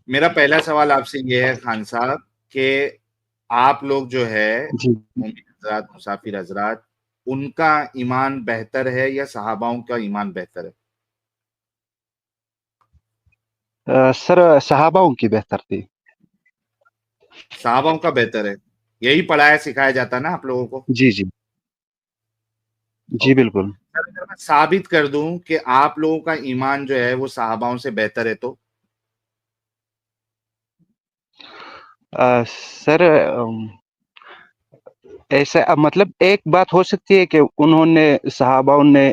میرا پہلا سوال آپ سے یہ ہے خان صاحب کہ آپ لوگ جو ہے جی مومن حضرات مسافر حضرات ان کا ایمان بہتر ہے یا صحاباؤں کا ایمان بہتر ہے؟ سر صحاباؤں کی بہتر تھی. صحاباؤں کا بہتر ہے، یہی پڑھایا سکھایا جاتا ہے نا آپ لوگوں کو؟ جی جی جی اوکے بالکل. سر، اگر میں ثابت کر دوں کہ آپ لوگوں کا ایمان جو ہے وہ صحاباؤں سے بہتر ہے تو سر ایسا مطلب ایک بات ہو سکتی ہے کہ انہوں نے صحاباؤں نے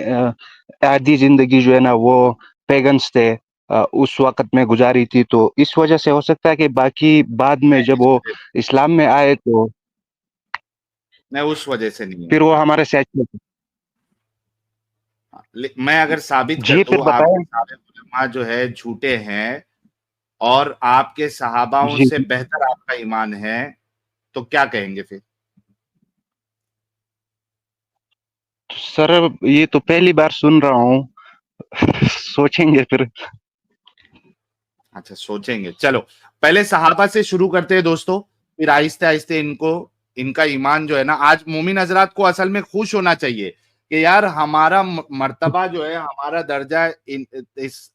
آدھی زندگی جو ہے نا وہ پیگنس تھے اس وقت میں گزاری تھی، تو اس وجہ سے ہو سکتا ہے کہ باقی بعد میں نہیں، جب اس وہ وجہ اسلام میں آئے تو نہیں، اس وجہ سے نہیں ہے. پھر وہ ہمارے ساتھ. میں اگر ثابت کر جی پھر دوں آپ کے بتائیں. سارے علماء جو ہے جھوٹے ہیں اور آپ کے صحاباؤں جی سے بہتر آپ کا ایمان ہے تو کیا کہیں گے پھر؟ سر یہ تو پہلی بار سن رہا ہوں. سوچیں گے پھر. اچھا سوچیں گے، چلو پہلے صحابہ سے شروع کرتے ہیں دوستو، پھر آہستہ آہستہ ان کا ایمان جو ہے نا، آج مومن حضرات کو اصل میں خوش ہونا چاہیے کہ یار ہمارا مرتبہ جو ہے، ہمارا درجہ اس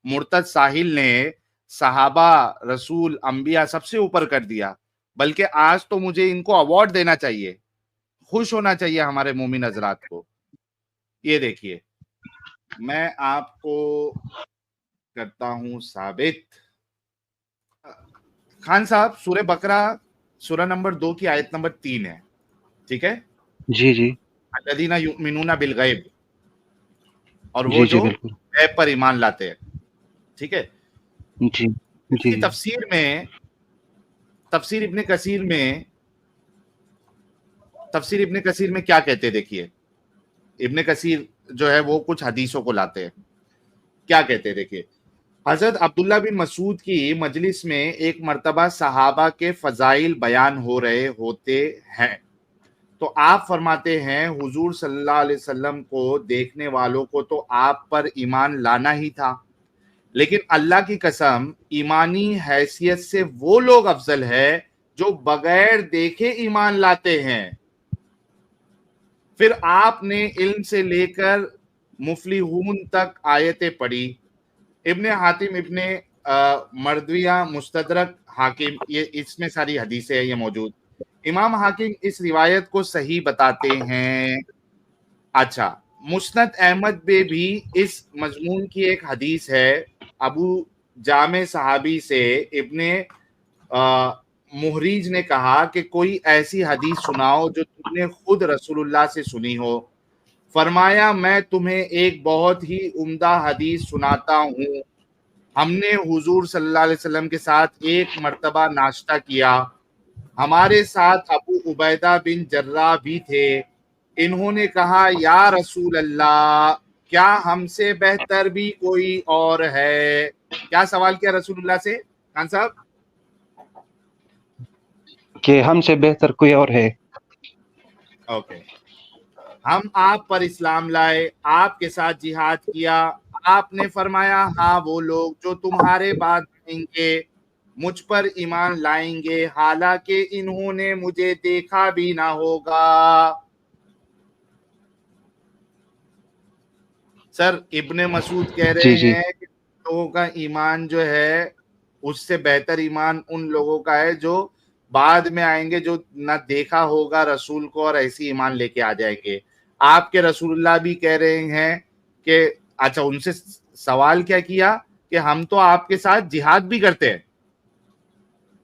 مرتد ساحل نے صحابہ، رسول، انبیاء سب سے اوپر کر دیا، بلکہ آج تو مجھے ان کو ایوارڈ دینا چاہیے، خوش ہونا چاہیے ہمارے مومن حضرات کو. یہ دیکھیے میں آپ کو کرتا ہوں ثابت. خان صاحب سورہ بقرہ سورہ نمبر 2 کی آیت نمبر 3 ہے، ٹھیک ہے؟ جی جی الذین یؤمنون بالغیب، اور وہ جی جی جو بالکل. غیب پر ایمان لاتے ہیں، ٹھیک ہے؟ جی اس جی کی جی تفسیر ابن کثیر میں کیا کہتے ہیں؟ دیکھیے ابن کثیر جو ہے وہ کچھ حدیثوں کو لاتے ہیں، کیا کہتے ہیں دیکھیے. حضرت عبداللہ بن مسعود کی مجلس میں ایک مرتبہ صحابہ کے فضائل بیان ہو رہے ہوتے ہیں تو آپ فرماتے ہیں حضور صلی اللہ علیہ وسلم کو دیکھنے والوں کو تو آپ پر ایمان لانا ہی تھا، لیکن اللہ کی قسم ایمانی حیثیت سے وہ لوگ افضل ہے جو بغیر دیکھے ایمان لاتے ہیں. پھر آپ نے علم سے لے کر مفلحون تک آیتیں پڑھی. ابن حاتم، ابن مردویہ، مستدرک حاکم، یہ اس میں ساری حدیثیں ہیں یہ موجود. امام حاکم اس روایت کو صحیح بتاتے ہیں. اچھا مسند احمد میں بھی اس مضمون کی ایک حدیث ہے، ابو جامع صحابی سے ابن محریج نے کہا کہ کوئی ایسی حدیث سناؤ جو تم نے خود رسول اللہ سے سنی ہو. فرمایا میں تمہیں ایک بہت ہی عمدہ حدیث سناتا ہوں. ہم نے حضور صلی اللہ علیہ وسلم کے ساتھ ایک مرتبہ ناشتہ کیا، ہمارے ساتھ ابو عبیدہ بن جراح بھی تھے. انہوں نے کہا یا رسول اللہ کیا ہم سے بہتر بھی کوئی اور ہے؟ کیا سوال کیا رسول اللہ سے خان صاحب؟ کہ ہم سے بہتر کوئی اور ہے. اوکے. ہم آپ پر اسلام لائے، آپ کے ساتھ جہاد کیا، آپ نے فرمایا ہاں وہ لوگ جو تمہارے بعد آئیں گے مجھ پر ایمان لائیں گے حالانکہ انہوں نے مجھے دیکھا بھی نہ ہوگا. سر ابن مسعود کہہ جی رہے جی ہیں کہ لوگوں کا ایمان جو ہے اس سے بہتر ایمان ان لوگوں کا ہے جو بعد میں آئیں گے، جو نہ دیکھا ہوگا رسول کو اور ایسی ایمان لے کے آ جائیں گے. آپ کے رسول اللہ بھی کہہ رہے ہیں کہ اچھا ان سے سوال کیا کیا کہ ہم تو آپ کے ساتھ جہاد بھی کرتے ہیں،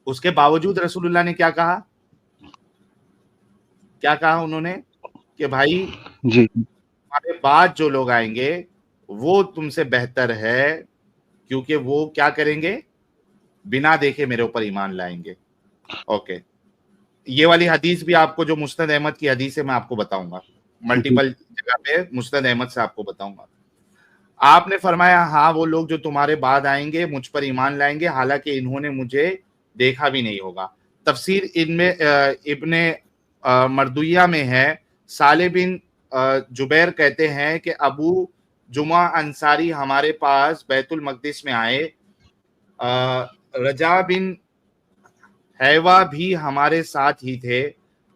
اس کے باوجود رسول اللہ نے کیا کہا؟ کیا کہا انہوں نے کہ بھائی جی ہمارے بعد جو لوگ آئیں گے وہ تم سے بہتر ہے کیونکہ وہ کیا کریں گے؟ بنا دیکھے میرے اوپر ایمان لائیں گے. اوکے یہ والی حدیث بھی آپ کو جو مسند احمد کی حدیث ہے میں آپ کو بتاؤں گا، جی ملٹیپل جگہ پہ مسند احمد سے آپ کو بتاؤں گا. آپ نے فرمایا ہاں وہ لوگ جو تمہارے بعد آئیں گے مجھ پر ایمان لائیں گے حالانکہ انہوں نے مجھے دیکھا بھی نہیں ہوگا. تفسیر ان میں ابن مردویہ میں ہے، صالح بن جبیر کہتے ہیں کہ ابو جمعہ انصاری ہمارے پاس بیت المقدس میں آئے، रजा बिन हैवा भी हमारे साथ ही थे।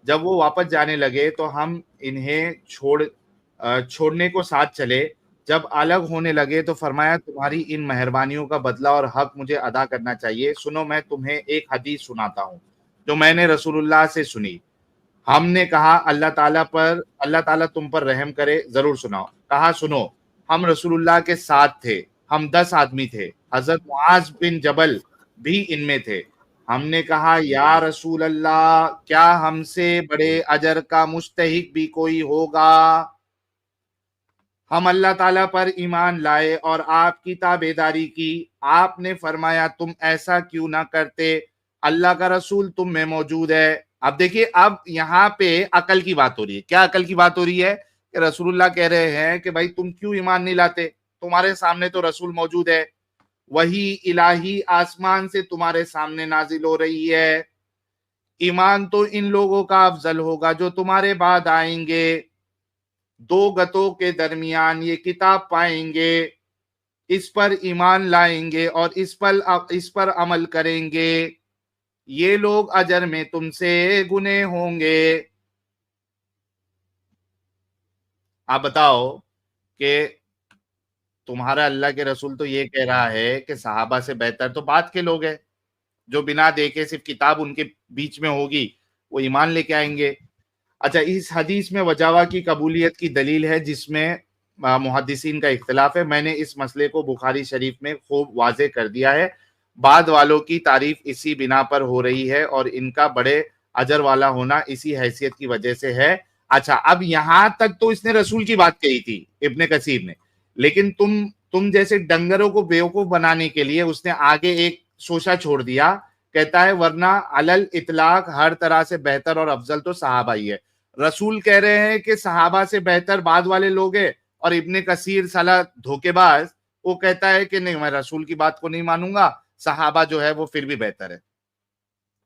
जब वो वापस जाने लगे तो हम इन्हें छोड़ने को साथ चले। जब अलग होने लगे तो फरमाया, तुम्हारी इन मेहरबानियों का बदला और हक मुझे अदा करना चाहिए। सुनो, मैं तुम्हें एक हदीस सुनाता हूँ जो मैंने रसूलुल्लाह से सुनी। हमने कहा, अल्लाह ताला तुम पर रहम करे, जरूर सुनाओ। कहा, सुनो। हम रसूलुल्लाह के साथ थे, हम 10 आदमी थे, हजरत मुआज बिन जबल भी इनमें थे। हमने कहा, या रसूल अल्लाह, क्या हमसे बड़े अजर का मुस्तहिक भी कोई होगा? हम अल्लाह ताला पर ईमान लाए और आपकी ताबेदारी की। आपने फरमाया, तुम ऐसा क्यों ना करते, अल्लाह का रसूल तुम में मौजूद है। अब देखिए, अब यहाँ पे अकल की बात हो रही है। क्या अकल की बात हो रही है? कि रसूलुल्लाह कह रहे हैं कि भाई तुम क्यों ईमान नहीं लाते, तुम्हारे सामने तो रसूल मौजूद है, वही इलाही आसमान से तुम्हारे सामने नाजिल हो रही है। ईमान तो इन लोगों का अफजल होगा जो तुम्हारे बाद आएंगे, दो गतों के दरमियान ये किताब पाएंगे, इस पर ईमान लाएंगे और इस पर अमल करेंगे। ये लोग अजर में तुमसे गुने होंगे। आप बताओ कि तुम्हारा अल्लाह के रसूल तो ये कह रहा है कि सहाबा से बेहतर तो बाद के लोग हैं, जो बिना देखे सिर्फ किताब उनके बीच में होगी वो ईमान लेके आएंगे। अच्छा, इस हदीस में वजावा की कबूलियत की दलील है जिसमें मुहद्दिसीन का इख्तिलाफ है। मैंने इस मसले को बुखारी शरीफ में खूब वाज़े कर दिया है। बाद वालों की तारीफ इसी बिना पर हो रही है और इनका बड़े अजर वाला होना इसी हैसियत की वजह से है। अच्छा, अब यहां तक तो इसने रसूल की बात कही थी इब्ने कसीर ने, लेकिन तुम जैसे डंगरों को बेवकूफ बनाने के लिए उसने आगे एक शोशा छोड़ दिया। कहता है, वरना अलल इतलाक हर तरह से बेहतर और अफजल तो सहाबा ही है। रसूल कह रहे हैं कि सहाबा से बेहतर बाद वाले लोग हैं, और इब्ने कसीर साला धोखेबाज वो कहता है कि नहीं, मैं रसूल की बात को नहीं मानूंगा, सहाबा जो है वो फिर भी बेहतर है।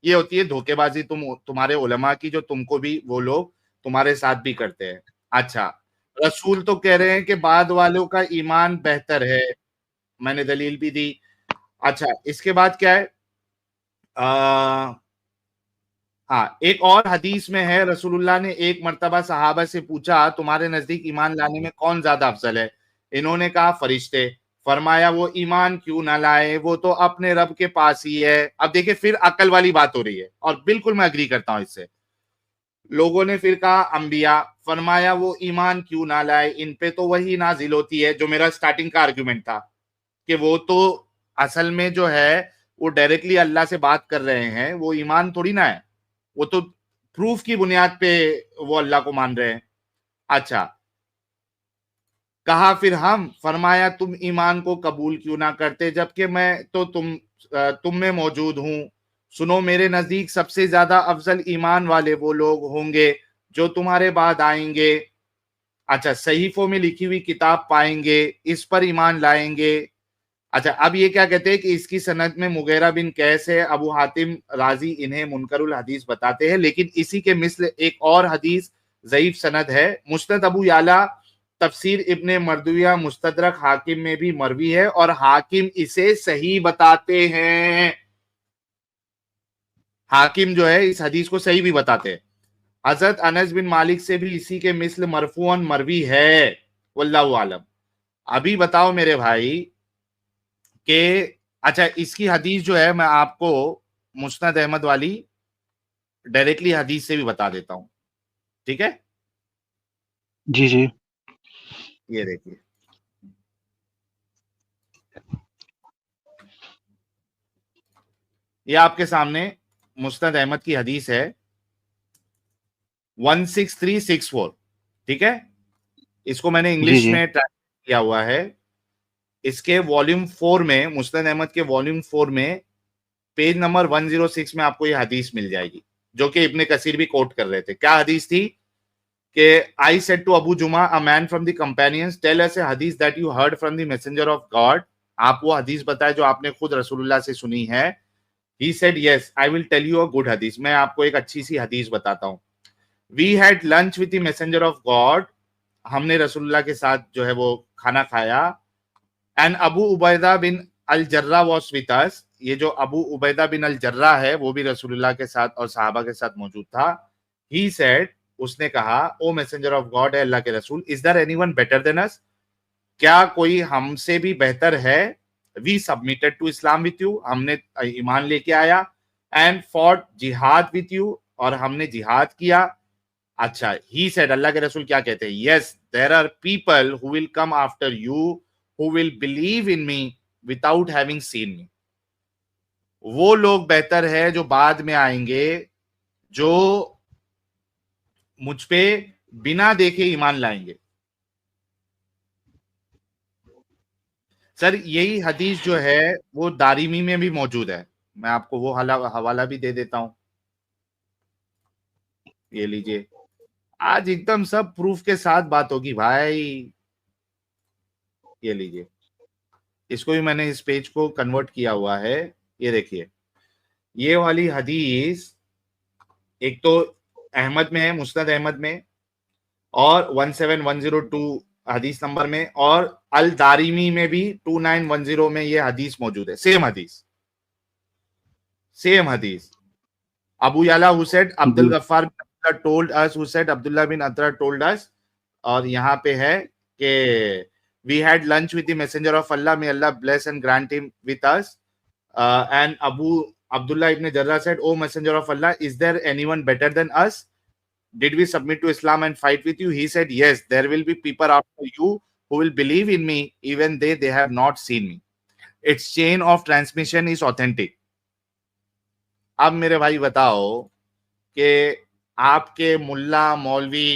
ये होती है धोखेबाजी तुम्हारे उलमा की, जो तुमको भी वो लोग तुम्हारे साथ भी करते हैं। अच्छा, रसूल तो कह रहे हैं कि बाद वालों का ईमान बेहतर है, मैंने दलील भी दी। अच्छा, इसके बाद क्या है? हाँ, एक और हदीस में है, रसूलुल्लाह ने एक मर्तबा सहाबा से पूछा, तुम्हारे नजदीक ईमान लाने में कौन ज्यादा अफजल है? इन्होंने कहा, फरिश्ते। फरमाया, वो ईमान क्यों ना लाए, वो तो अपने रब के पास ही है। अब देखिए, फिर अकल वाली बात हो रही है और बिल्कुल मैं अग्री करता हूं इससे। लोगों ने फिर कहा, अंबिया। फरमाया, वो ईमान क्यों ना लाए, इन पे तो वही नाजिल होती है, जो मेरा स्टार्टिंग का आर्गुमेंट था कि वो तो असल में जो है वो डायरेक्टली अल्लाह से बात कर रहे हैं, वो ईमान थोड़ी ना है, वो तो प्रूफ की बुनियाद पे वो अल्लाह को मान रहे हैं। अच्छा, कहा फिर हम, फरमाया, तुम ईमान को कबूल क्यों ना करते जबकि मैं तो तुम में मौजूद हूं। सुनो, मेरे नजदीक सबसे ज्यादा अफजल ईमान वाले वो लोग होंगे जो तुम्हारे बाद आएंगे। अच्छा, सहीफों में लिखी हुई किताब पाएंगे, इस पर ईमान लाएंगे। अच्छा, अब ये क्या कहते हैं कि इसकी सनद में मुगैरा बिन कैस है, अबू हातिम राजी इन्हें मुनकरुल हदीस बताते हैं, लेकिन इसी के मिस्ल एक और हदीस ज़ईफ सनद है। मुस्नद अबू याला, तफसीर इब्ने मर्दुया, मुस्तदरक हाकिम में भी मरवी है और हाकिम इसे सही बताते हैं। हाकिम जो है इस हदीस को सही भी बताते हैं। हजरत अनस बिन मालिक से भी इसी के मिस्ल मरफूअन मरवी है, वल्लाहु आलम। अभी बताओ मेरे भाई कि अच्छा, इसकी हदीस जो है मैं आपको मुस्नद अहमद वाली डायरेक्टली हदीस से भी बता देता हूं, ठीक है? जी जी। ये देखिए, ये आपके सामने मुस्नद अहमद की हदीस है 16364, ठीक है? इसको मैंने जी इंग्लिश जी। में ट्रांसलेट किया हुआ है। इसके वॉल्यूम 4 में, मुस्नद अहमद के वॉल्यूम 4 में पेज नंबर 106 में आपको ये हदीस मिल जाएगी, जो कि इब्ने कसीर भी कोट कर रहे थे। क्या हदीस थी कि I said to Abu Juma, a man from the companions, tell us a हदीस that you heard from the messenger of God. आप वो हदीस बताए जो आपने खुद रसूलुल्लाह से सुनी है। He said, yes, I will tell you a good हदीस। मैं आपको एक अच्छी सी हदीस बताता हूँ। We had lunch with the messenger of God, हमने रसूलुल्लाह के साथ जो है वो खाना खाया। And Abu Ubaidah bin al Jarrah was with us, یہ جو ابو عبیدہ بن الجرہ ہے وہ بھی رسول اللہ کے ساتھ اور صحابہ کے ساتھ موجود تھا. ہی سیڈ, اس نے کہا, او میسنجر آف گاڈ, ہے اللہ کے رسول, is there any one better than us, کیا کوئی ہم سے بھی بہتر ہے؟ We submitted to Islam with you, ہم نے ایمان لے کے آیا, اینڈ فاٹ جہاد وتھ یو, اور ہم نے جہاد کیا. اچھا, ہی سیڈ, اللہ کے رسول کیا کہتے ہیں؟ Yes there are people who will come after you who will believe in me without having seen me. وہ لوگ بہتر ہے جو بعد میں آئیں گے, جو مجھ پہ بنا دیکھے ایمان لائیں گے. سر یہی حدیث جو ہے وہ دارمی میں بھی موجود ہے, میں آپ کو وہ حوالہ بھی دے دیتا ہوں, یہ لیجئے. آج ایک دم سب پروف کے ساتھ بات ہوگی بھائی, یہ لیجئے. اس کو بھی میں نے اس پیج کو کنورٹ کیا ہوا ہے, یہ دیکھیے. یہ والی حدیث ایک تو احمد میں ہے, مسند احمد میں, اور 17102 حدیث نمبر میں, اور الدارمی میں بھی 2910 میں یہ حدیث موجود ہے. سیم حدیث. ابو یعلا who said Abdul Ghaffar told us, who said Abdullah bin عطرہ told us, اور یہاں پہ ہے کہ we had lunch with the messenger of Allah, may Allah bless and grant him with us, and Abdullah ibn Jarrah said, oh messenger of Allah, is there anyone better than us? Did we submit to Islam and fight with you? He said, yes, there will be people after you who will believe in me, even they have not seen me. Its chain of transmission is authentic. اب میرے بھائی بتاؤ کہ آپ کے ملا مولوی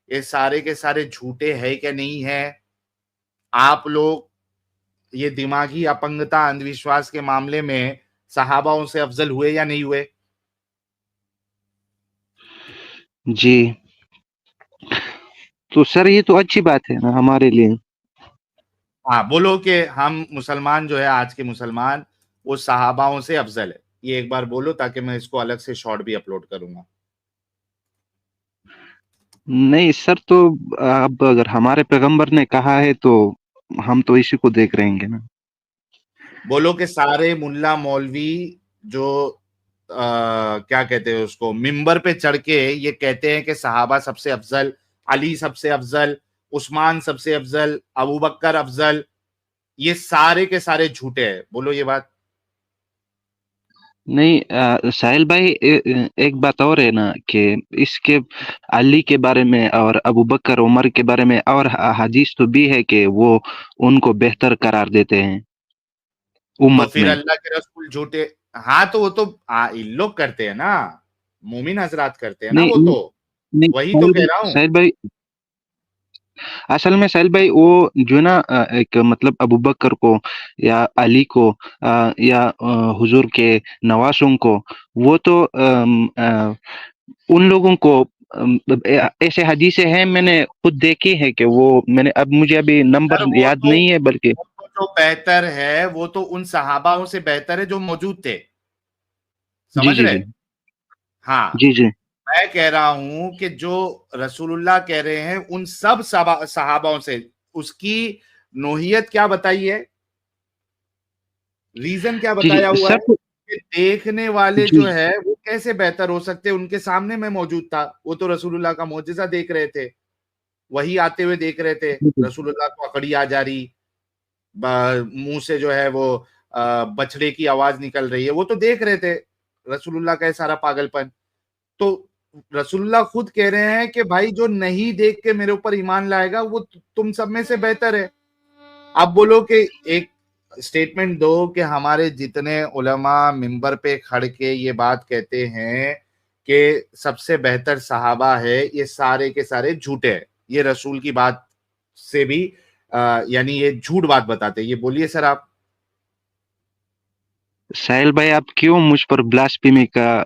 یہ سارے کے سارے جھوٹے ہیں کہ نہیں ہیں؟ آپ لوگ یہ دماغی اپنگتا اندھ وشواس کے معاملے میں صحاباؤں سے افضل ہوئے یا نہیں ہوئے؟ جی تو سر یہ تو اچھی بات ہے نا ہمارے لیے. ہاں بولو کہ ہم مسلمان جو ہے, آج کے مسلمان, وہ صحاباؤں سے افضل ہے. یہ ایک بار بولو تاکہ میں اس کو الگ سے شارٹ بھی اپلوڈ کروں گا. نہیں سر, تو اب اگر ہمارے پیغمبر نے کہا ہے تو ہم تو اسی کو دیکھ رہیں گے نا. بولو کہ سارے ملا مولوی جو کیا کہتے ہیں اس کو, ممبر پہ چڑھ کے یہ کہتے ہیں کہ صحابہ سب سے افضل, علی سب سے افضل, عثمان سب سے افضل, ابو بکر افضل, یہ سارے کے سارے جھوٹے ہیں. بولو یہ بات. نہیں ساحل بھائی, ایک بات اور ہے نا کہ اس کے علی کے بارے میں اور ابو بکر عمر کے بارے میں اور حدیث تو بھی ہے کہ وہ ان کو بہتر قرار دیتے ہیں تو امت پھر میں. اللہ کے رسول جھوٹے؟ ہاں تو وہ تو ان لوگ کرتے ہیں نا, مومن حضرات کرتے ہیں نا, وہ تو وہی تو کہہ رہا ہوں. ساحل بھائی اصل میں ساحل بھائی وہ جو نا ایک مطلب ابو بکر کو یا علی کو یا حضور کے نواسوں کو, وہ تو ان لوگوں کو ایسے حدیثیں ہیں میں نے خود دیکھی ہے کہ وہ میں نے اب مجھے ابھی نمبر یاد نہیں ہے, بلکہ جو بہتر ہے وہ تو ان صحاباؤں سے بہتر ہے جو موجود تھے. جی سمجھ جی رہے؟ جی ہاں جی جی میں کہہ رہا ہوں کہ جو رسول اللہ کہہ رہے ہیں ان سب صحاباؤں سے, اس کی نوعیت کیا بتائی ہے, ریزن کیا جی بتایا ہوا سر. ہے کہ دیکھنے والے جی جو ہے وہ کیسے بہتر ہو سکتے؟ ان کے سامنے میں موجود تھا, وہ تو رسول اللہ کا معجزہ دیکھ رہے تھے, وہی آتے ہوئے دیکھ رہے تھے, رسول اللہ کو اکڑی آ جا رہی, منہ سے جو ہے وہ بچڑے کی آواز نکل رہی ہے, وہ تو دیکھ رہے تھے رسول اللہ کا سارا پاگل پن. تو رسول اللہ خود کہہ رہے ہیں کہ بھائی جو نہیں دیکھ کے میرے اوپر ایمان لائے گا وہ تم سب میں سے بہتر ہے. اب بولو کہ ایک سٹیٹمنٹ دو کہ ہمارے جتنے علماء ممبر پہ کھڑ کے یہ بات کہتے ہیں کہ سب سے بہتر صحابہ ہے, یہ سارے کے سارے جھوٹے ہیں, یہ رسول کی بات سے بھی یعنی یہ جھوٹ بات بتاتے. یہ بولیے سر آپ. ساحل بھائی آپ کیوں مجھ پر بلاسفیمی کا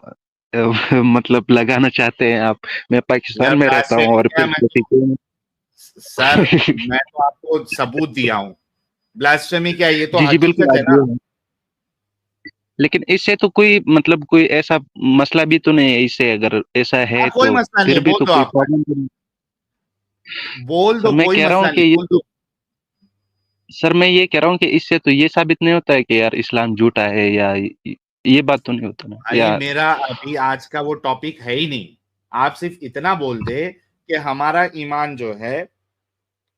مطلب لگانا چاہتے ہیں آپ؟ میں پاکستان میں رہتا ہوں اور پھر سر میں تو آپ کو ثبوت دیا ہوں. بلاسفیمی کیا ہے؟ یہ تو جی جی بالکل حقیقت ہے نا. لیکن اس سے تو کوئی مطلب کوئی ایسا مسئلہ بھی تو نہیں ہے, اس سے اگر ایسا ہے کوئی تو مسئلہ نہیں پھر ہے, بھی بول تو دو کوئی آپ, پرابلم نہیں. بول سر دو, میں کوئی کہہ رہا مسئلہ ہوں کہ نہیں, یہ بول تو دو. सर मैं ये कह रहा हूँ कि इससे तो ये साबित नहीं होता है कि यार इस्लाम झूठा है या ये बात तो नहीं होता ना भाई या मेरा अभी आज का वो टॉपिक है ही नहीं। आप सिर्फ इतना बोल दे कि हमारा ईमान जो है,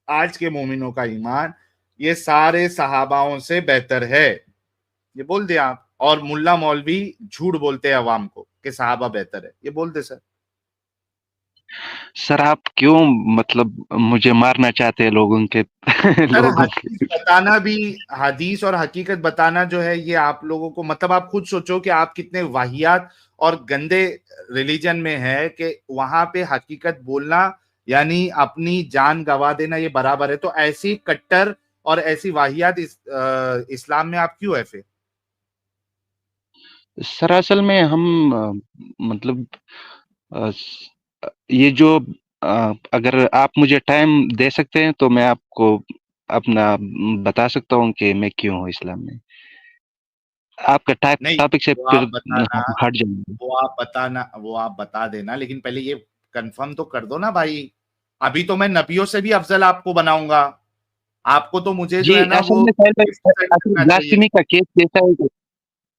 आज के मोमिनों का ईमान, ये सारे सहाबाओं से बेहतर है, ये बोल दे आप। और मुल्ला मौलवी झूठ बोलते हैं अवाम को कि सहाबा बेहतर है, ये बोल दे सर। सर आप क्यों मतलब मुझे मारना चाहते हैं लोगों के सर लोगों हदीस के बताना भी, हदीस और हकीकत बताना जो है ये आप लोगों को, मतलब आप खुद सोचो कि आप कितने वाहियात और गंदे रिलीजन में है कि वहां पे हकीकत बोलना यानी अपनी जान गवा देना ये बराबर है। तो ऐसी कट्टर और ऐसी वाहियात इस्लाम में आप क्यों है फिर? सर असल में हम मतलब ये जो अगर आप मुझे टाइम दे सकते हैं तो मैं आपको अपना बता सकता हूँ कि मैं क्यों हूँ इस्लाम में। आपका नहीं, टॉपिक से वो फिर आप बताना, हट जाएंगे। वो आप बता देना, लेकिन पहले ये कंफर्म तो कर दो ना भाई। अभी तो मैं नबियों से भी अफजल आपको बनाऊंगा। आपको तो मुझे जो जी है ना असल वो में साहिल भाई गिफ्ट सेंड असल करना चाहिए। ब्लास्फेमी का केस कैसा है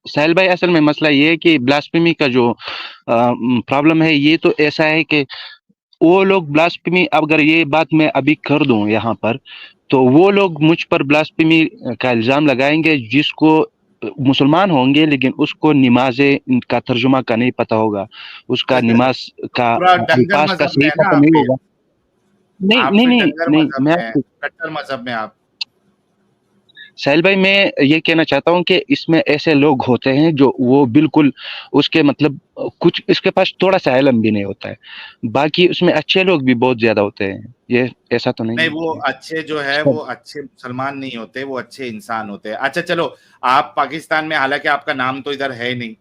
साहिल भाई असल में मसला ये है कि ब्लास्फेमी का जो प्रॉब्लम है ये तो ऐसा है कि वो लोग ब्लास्फेमी अगर ये बात मैं अभी कर दूं यहाँ पर तो वो लोग मुझ पर ब्लास्फेमी का इल्जाम लगाएंगे जिसको मुसलमान होंगे लेकिन उसको नमाज़ें का तर्जुमा का नहीं पता होगा, उसका नमाज का पूरा डंगर अल्फाज का मजहब में सही है ना पता आप नहीं फिर? होगा। नहीं आप नहीं फिर नहीं डंगर नहीं मजहब मैं में है, आपको कट्टर मजहब में आप। साहिल भाई मैं ये कहना चाहता हूँ कि इसमें ऐसे लोग होते हैं जो वो बिल्कुल उसके मतलब कुछ इसके पास थोड़ा सा इल्म भी नहीं होता है, बाकी उसमें अच्छे लोग भी बहुत ज्यादा होते हैं, ये ऐसा तो नहीं नहीं, है वो कि अच्छे जो है वो सब। अच्छे मुसलमान नहीं होते, वो अच्छे इंसान होते हैं। अच्छा चलो, आप पाकिस्तान में, हालांकि आपका नाम तो इधर है नहीं,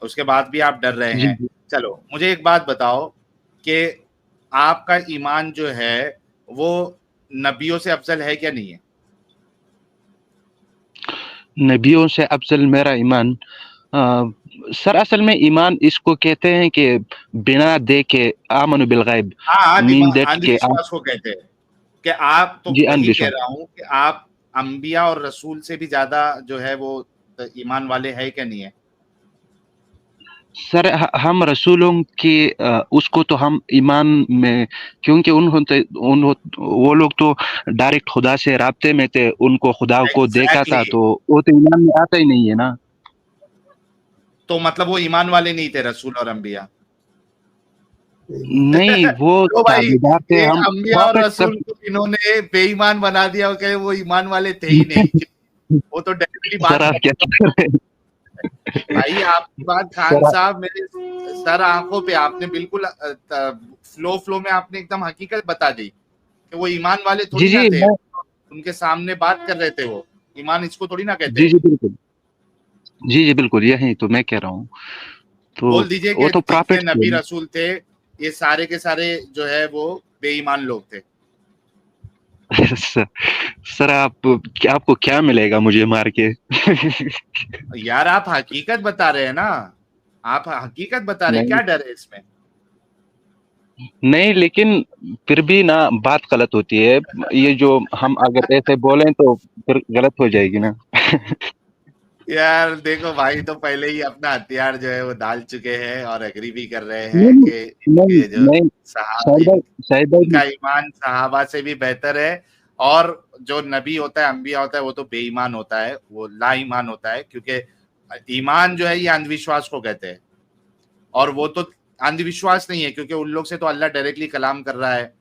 उसके बाद भी आप डर रहे जी हैं। जी चलो मुझे एक बात बताओ कि आपका ईमान जो है वो नबियों से अफजल है क्या नहीं है? नबियों से अफजल मेरा ईमान सर असल में ईमान इसको कहते हैं कि बिना देखे आमन बिल गैब हाँ, मीन दैट के आप अंधविश्वास को कहते हैं कि आप, तो जी वही कह अंधविश्वास। रहा हूँ कि आप अंबिया और रसूल से भी ज्यादा जो है वो ईमान वाले है क्या नहीं है? सर हम रसूलों के उसको तो हम ईमान में क्योंकि वो लोग तो डायरेक्ट खुदा से राब्ते में थे, उनको खुदा को देखा था एग्जैक्टली, तो वो तो ईमान में आता ही नहीं है ना। तो मतलब वो ईमान वाले नहीं थे रसूल और अंबिया? नहीं वो तो भाई, ताबेदार थे एक हम अंबिया और प्रॉफिट रसूल को इन्होंने बेईमान बना दिया कि वो ईमान वाले थे ही नहीं। वो तो डायरेक्टली सर बात आप कर क्या दी। कर रहे हैं? भाई आपकी बात खान सर साहब मेरे सर आंखों पे आपने बिल्कुल फ्लो फ्लो में आपने एकदम हकीकत बता दी कि वो ईमान वाले जी थोड़ी ना जी थे। मैं उनके सामने बात कर रहे थे, वो ईमान इसको थोड़ी ना कहते जी हैं। जी बिल्कुल जी जी बिल्कुल यही तो मैं कह रहा हूँ, तो बोल दीजिए वो कि तो जितने प्रॉफिट थे नबी ना। रसूल थे ये सारे के सारे जो है वो बेईमान लोग थे। सर सर आपको क्या मिलेगा मुझे मार के यार आप हकीकत बता रहे हैं ना, आप हकीकत बता रहे हैं, नहीं क्या डर है इसमें? नहीं लेकिन फिर भी ना बात गलत होती है, ये जो हम अगर ऐसे बोलें तो फिर गलत हो जाएगी ना। यार देखो भाई, तो पहले ही अपना हथियार जो है वो डाल चुके हैं और एग्री भी कर रहे नहीं हैं कि नहीं इनके जो नहीं सहाबी, शायद भाई इनका ईमान सहाबा से भी बेहतर है। और जो नबी होता है, अंबिया होता है, वो तो बेईमान होता है, वो ला ईमान होता है, क्योंकि ईमान जो है ये अंधविश्वास को कहते हैं। और वो तो अंधविश्वास नहीं है, क्योंकि उन लोग से तो अल्लाह डायरेक्टली कलाम कर रहा है,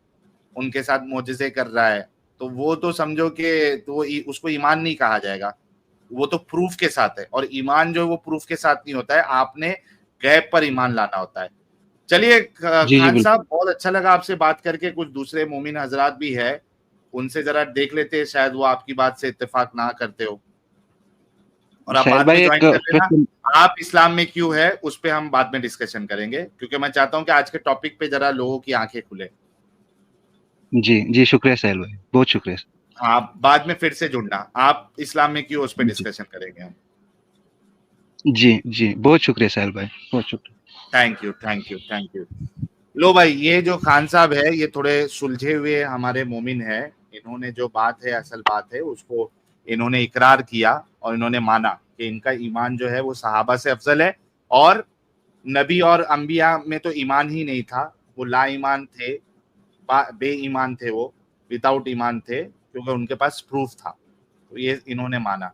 उनके साथ मोजिज़े कर रहा है। तो वो तो समझो कि तो उसको ईमान नहीं कहा जाएगा, वो तो प्रूफ के साथ है। और ईमान जो है वो प्रूफ के साथ नहीं होता है, आपने गैब पर ईमान लाना होता है। चलिए जी जी खान बिल्कुल साहब, बहुत अच्छा लगा आपसे बात करके। कुछ दूसरे मोमिन हजरात भी है, उनसे जरा देख लेते हैं, शायद वो आपकी बात से इत्तेफाक ना करते हो। और आप शायद बाद में भाई एक ज्वाइन कर लेना। क्वेश्चन। आप इस्लाम में क्यों है उस पर हम बाद में डिस्कशन करेंगे, क्योंकि मैं चाहता हूं कि आज के टॉपिक पे जरा लोगों की आंखें खुले। जी जी शुक्रिया साहिल भाई, बहुत शुक्रिया। आप बाद में फिर से जुड़ना, आप इस्लाम में क्यों उस पर जी डिस्कशन करेंगे हम। जी जी बहुत शुक्रिया साहिल भाई, बहुत शुक्रिया। Thank you, thank you, thank you. लो भाई, ये जो खान साहब है ये थोड़े सुलझे हुए हमारे मोमिन है, انہوں نے جو بات ہے اصل بات ہے اس کو انہوں نے اقرار کیا اور انہوں نے مانا کہ ان کا ایمان جو ہے وہ صحابہ سے افضل ہے, اور نبی اور انبیاء میں تو ایمان ہی نہیں تھا, وہ لا ایمان تھے, بے ایمان تھے, وہ وداؤٹ ایمان تھے, کیونکہ ان کے پاس پروف تھا. تو یہ انہوں نے مانا.